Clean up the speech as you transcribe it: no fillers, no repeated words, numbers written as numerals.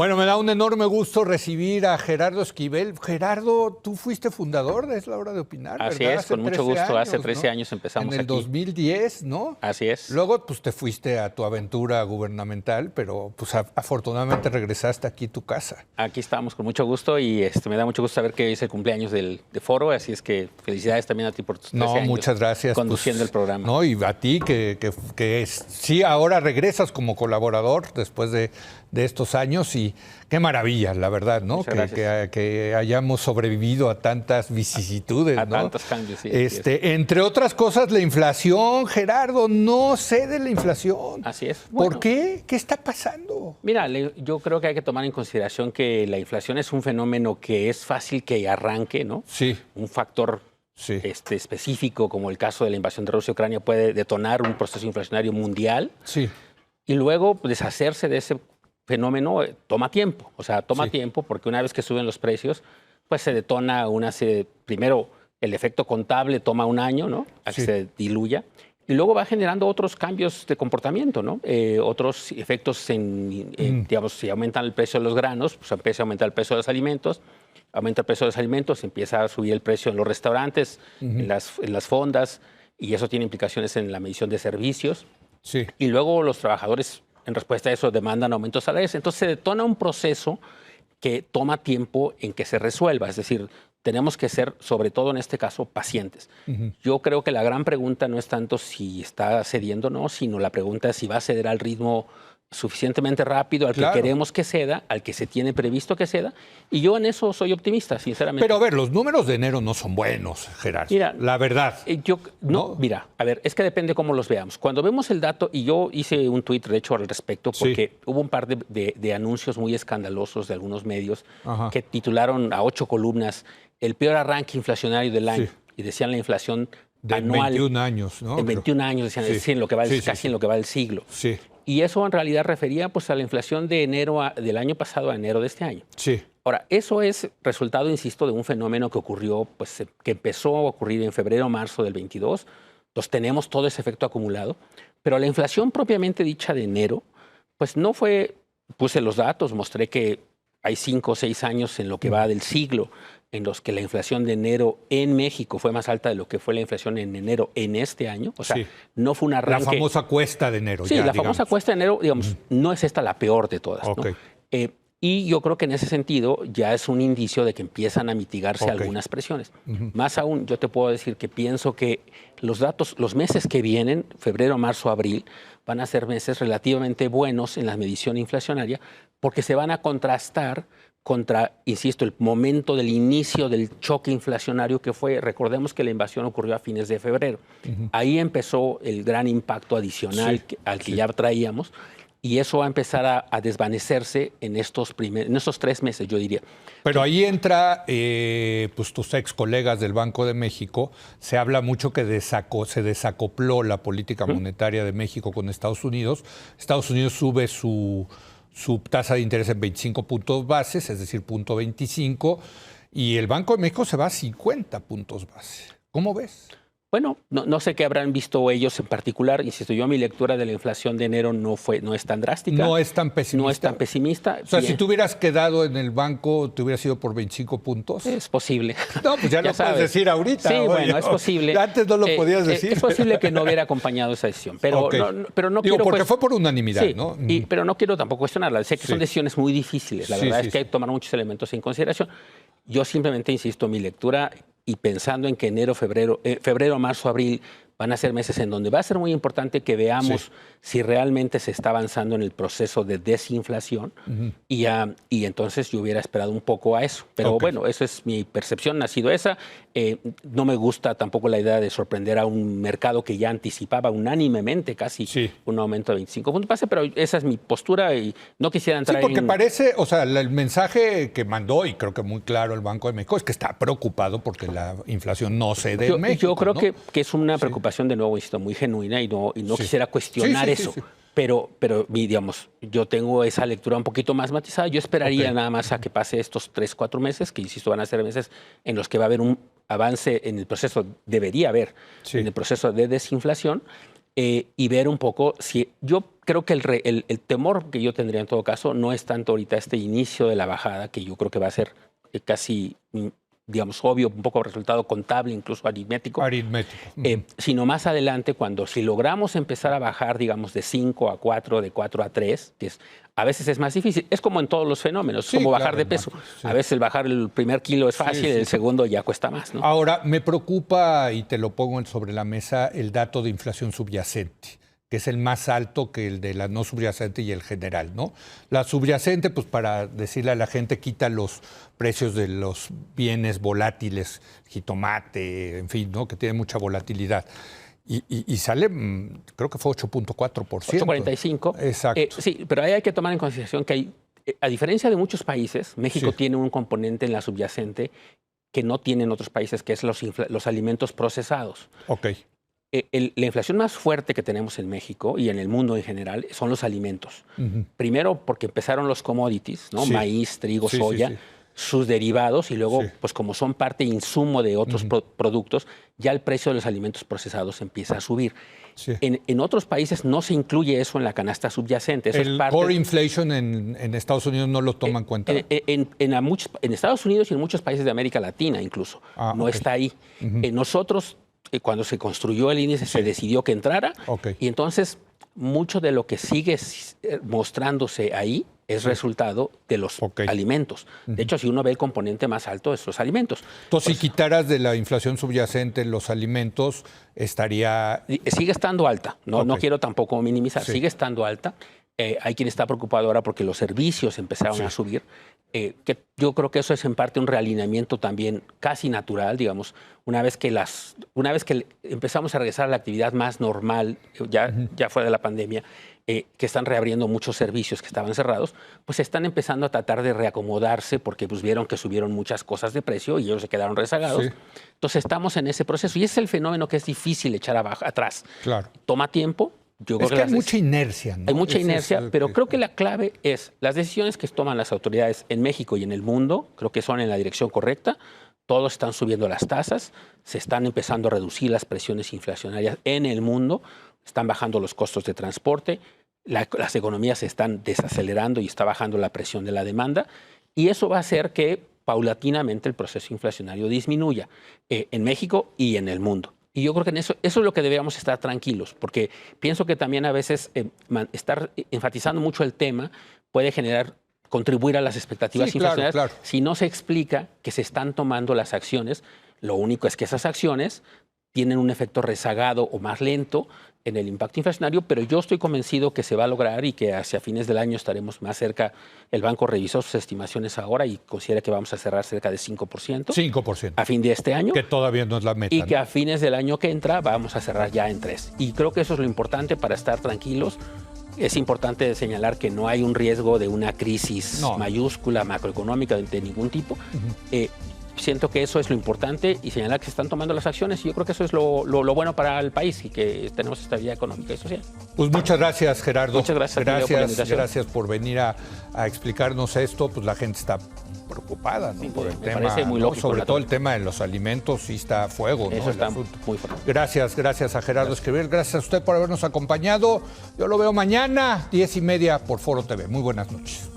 Bueno, me da un enorme gusto recibir a Gerardo Esquivel. Gerardo, tú fuiste fundador de Es la Hora de Opinar, Así ¿verdad? es, con mucho gusto. Hace 13 años empezamos en el aquí. 2010, ¿no? Así es. Luego, pues, te fuiste a tu aventura gubernamental, pero, pues, afortunadamente regresaste aquí a tu casa. Aquí estamos con mucho gusto y me da mucho gusto saber que hoy es el cumpleaños de Foro, así es que felicidades también a ti por tus 13 años. Muchas gracias. Conduciendo el programa. No, y a ti, sí, ahora regresas como colaborador después de estos años y qué maravilla, la verdad, ¿no? Que hayamos sobrevivido a tantas vicisitudes, a ¿no? tantos cambios, sí. Entre otras cosas, la inflación, Gerardo, no cede la inflación. Así es. Bueno, ¿por qué? ¿Qué está pasando? Mira, yo creo que hay que tomar en consideración que la inflación es un fenómeno que es fácil que arranque, ¿no? Sí. Un factor específico, como el caso de la invasión de Rusia a Ucrania, puede detonar un proceso inflacionario mundial. Sí. Y luego deshacerse de ese fenómeno toma tiempo. O sea, toma tiempo porque una vez que suben los precios, pues se detona primero, el efecto contable toma un año, ¿no? A que se diluya. Y luego va generando otros cambios de comportamiento, ¿no? Otros efectos digamos, si aumentan el precio de los granos, pues empieza a aumentar el precio de los alimentos. Aumenta el precio de los alimentos, empieza a subir el precio en los restaurantes, en las fondas, y eso tiene implicaciones en la medición de servicios. Sí. Y luego los trabajadores, en respuesta a eso, demandan aumentos salariales. Entonces se detona un proceso que toma tiempo en que se resuelva. Es decir, tenemos que ser, sobre todo en este caso, pacientes. Yo creo que la gran pregunta no es tanto si está cediendo o no, sino la pregunta es si va a ceder al ritmo suficientemente rápido al que queremos que ceda, al que se tiene previsto que ceda, y yo en eso soy optimista, sinceramente. Pero a ver, los números de enero no son buenos, Gerardo. Mira, la verdad. Mira, a ver, es que depende cómo los veamos. Cuando vemos el dato, y yo hice un tuit, de hecho, al respecto, porque hubo un par de anuncios muy escandalosos de algunos medios que titularon a 8 columnas el peor arranque inflacionario del año, y decían la inflación anual. 21 años, ¿no? En 21 años, decían, en lo que va casi en lo que va del siglo. Sí. Y eso en realidad refería pues, a la inflación de enero del año pasado a enero de este año. Sí. Ahora, eso es resultado, insisto, de un fenómeno que ocurrió, pues, que empezó a ocurrir en febrero o marzo del 22. Entonces tenemos todo ese efecto acumulado. Pero la inflación propiamente dicha de enero, pues no fue, puse los datos, mostré que hay 5 o 6 años en lo que va del siglo en los que la inflación de enero en México fue más alta de lo que fue la inflación en enero en este año. O sea, no fue un arranque. La famosa cuesta de enero. Sí, la famosa cuesta de enero, digamos, no es esta la peor de todas. Okay. ¿No? Y yo creo que en ese sentido ya es un indicio de que empiezan a mitigarse algunas presiones. Más aún, yo te puedo decir que pienso que los meses que vienen, febrero, marzo, abril, van a ser meses relativamente buenos en la medición inflacionaria porque se van a contrastar contra, insisto, el momento del inicio del choque inflacionario que fue, recordemos que la invasión ocurrió a fines de febrero. Ahí empezó el gran impacto adicional al que ya traíamos, y eso va a empezar a desvanecerse en estos 3 meses, yo diría. Pero ahí entra, pues tus ex colegas del Banco de México, se habla mucho que se desacopló la política monetaria de México con Estados Unidos. Estados Unidos sube su tasa de interés en 25 puntos bases, es decir, 0.25, y el Banco de México se va a 50 puntos base. ¿Cómo ves? Bueno, no sé qué habrán visto ellos en particular. Insisto, yo mi lectura de la inflación de enero no es tan drástica. No es tan pesimista. No es tan pesimista. O sea, si tú hubieras quedado en el banco, ¿te hubieras ido por 25 puntos? Es posible. No, pues ya lo puedes decir ahorita. Sí, bueno, es posible. Antes no lo podías decir. Es posible que no hubiera acompañado esa decisión. Pero no quiero... porque fue por unanimidad, sí, ¿no? Pero no quiero tampoco cuestionarla. Sé que son decisiones muy difíciles. La verdad es que hay que tomar muchos elementos en consideración. Yo simplemente insisto, mi lectura, y pensando en que enero, febrero, marzo, abril van a ser meses en donde va a ser muy importante que veamos si realmente se está avanzando en el proceso de desinflación, y entonces yo hubiera esperado un poco a eso. Pero bueno, esa es mi percepción, ha sido esa. No me gusta tampoco la idea de sorprender a un mercado que ya anticipaba unánimemente casi un aumento de 25 puntos base, pero esa es mi postura y no quisiera entrar en... Sí, porque parece, o sea, el mensaje que mandó, y creo que muy claro el Banco de México, es que está preocupado porque la inflación no cede en México. Yo creo que es una preocupación, de nuevo, insisto, muy genuina, y no quisiera cuestionar eso. Pero digamos, yo tengo esa lectura un poquito más matizada. Yo esperaría nada más a que pase estos 3, 4 meses, que insisto, van a ser meses en los que va a haber un avance en el proceso, debería haber, en el proceso de desinflación. y ver un poco si... Yo creo que el temor que yo tendría en todo caso no es tanto ahorita este inicio de la bajada, que yo creo que va a ser casi, digamos, obvio, un poco resultado contable, incluso aritmético. Sino más adelante, cuando si logramos empezar a bajar, digamos, de 5 a 4, de 4 a 3, que a veces es más difícil. Es como en todos los fenómenos, es como bajar de peso. Sí. A veces el bajar el primer kilo es fácil, el segundo ya cuesta más, ¿no? Ahora, me preocupa, y te lo pongo sobre la mesa, el dato de inflación subyacente, que es el más alto que el de la no subyacente y el general, ¿no? La subyacente, pues para decirle a la gente, quita los precios de los bienes volátiles, jitomate, en fin, ¿no? Que tiene mucha volatilidad. Y sale, creo que fue 8.4%. 8.45. Exacto. Sí, pero ahí hay que tomar en consideración que a diferencia de muchos países, México tiene un componente en la subyacente que no tienen otros países, que es los alimentos procesados. Ok. La inflación más fuerte que tenemos en México y en el mundo en general son los alimentos. Primero porque empezaron los commodities, ¿no? Maíz, trigo, soya, sus derivados, y luego, pues como son parte insumo de otros productos, ya el precio de los alimentos procesados empieza a subir. En otros países no se incluye eso en la canasta subyacente. Eso el core inflation en Estados Unidos no lo toma en cuenta. En Estados Unidos y en muchos países de América Latina incluso. No está ahí. Nosotros, cuando se construyó el índice, se decidió que entrara. Y entonces, mucho de lo que sigue mostrándose ahí es resultado de los alimentos. De hecho, si uno ve el componente más alto, es los alimentos. Entonces, si quitaras de la inflación subyacente los alimentos, estaría... Sigue estando alta. No quiero tampoco minimizar. Sigue estando alta. Hay quien está preocupado ahora porque los servicios empezaron a subir. Que yo creo que eso es en parte un realineamiento también casi natural, digamos. Una vez que empezamos a regresar a la actividad más normal, ya fuera de la pandemia, que están reabriendo muchos servicios que estaban cerrados, pues están empezando a tratar de reacomodarse porque pues vieron que subieron muchas cosas de precio y ellos se quedaron rezagados. Entonces estamos en ese proceso y ese es el fenómeno que es difícil echar atrás. Toma tiempo. Yo creo que hay mucha inercia, ¿no? Hay mucha inercia, pero creo que la clave es las decisiones que toman las autoridades en México y en el mundo, creo que son en la dirección correcta. Todos están subiendo las tasas, se están empezando a reducir las presiones inflacionarias en el mundo, están bajando los costos de transporte, las economías se están desacelerando y está bajando la presión de la demanda, y eso va a hacer que paulatinamente el proceso inflacionario disminuya en México y en el mundo. Y yo creo que en eso es lo que deberíamos estar tranquilos, porque pienso que también a veces estar enfatizando mucho el tema puede contribuir a las expectativas inflacionarias. Si no se explica que se están tomando las acciones, lo único es que esas acciones tienen un efecto rezagado o más lento en el impacto inflacionario, pero yo estoy convencido que se va a lograr y que hacia fines del año estaremos más cerca. El banco revisó sus estimaciones ahora y considera que vamos a cerrar cerca de 5%. 5%. A fin de este año. Que todavía no es la meta. Y que a fines del año que entra vamos a cerrar ya en 3%. Y creo que eso es lo importante para estar tranquilos. Es importante señalar que no hay un riesgo de una crisis mayúscula, macroeconómica de ningún tipo. Siento que eso es lo importante y señalar que se están tomando las acciones, y yo creo que eso es lo bueno para el país y que tenemos estabilidad económica y social. Pues muchas gracias, Gerardo. Muchas gracias. Gracias por venir a explicarnos esto. Pues la gente está preocupada, ¿no? Por el tema, parece muy lógico, sobre todo el tema de los alimentos, sí está a fuego, ¿no? Eso está muy fuerte. Gracias a Gerardo Esquivel, gracias a usted por habernos acompañado. Yo lo veo mañana, 10:30 por Foro TV. Muy buenas noches.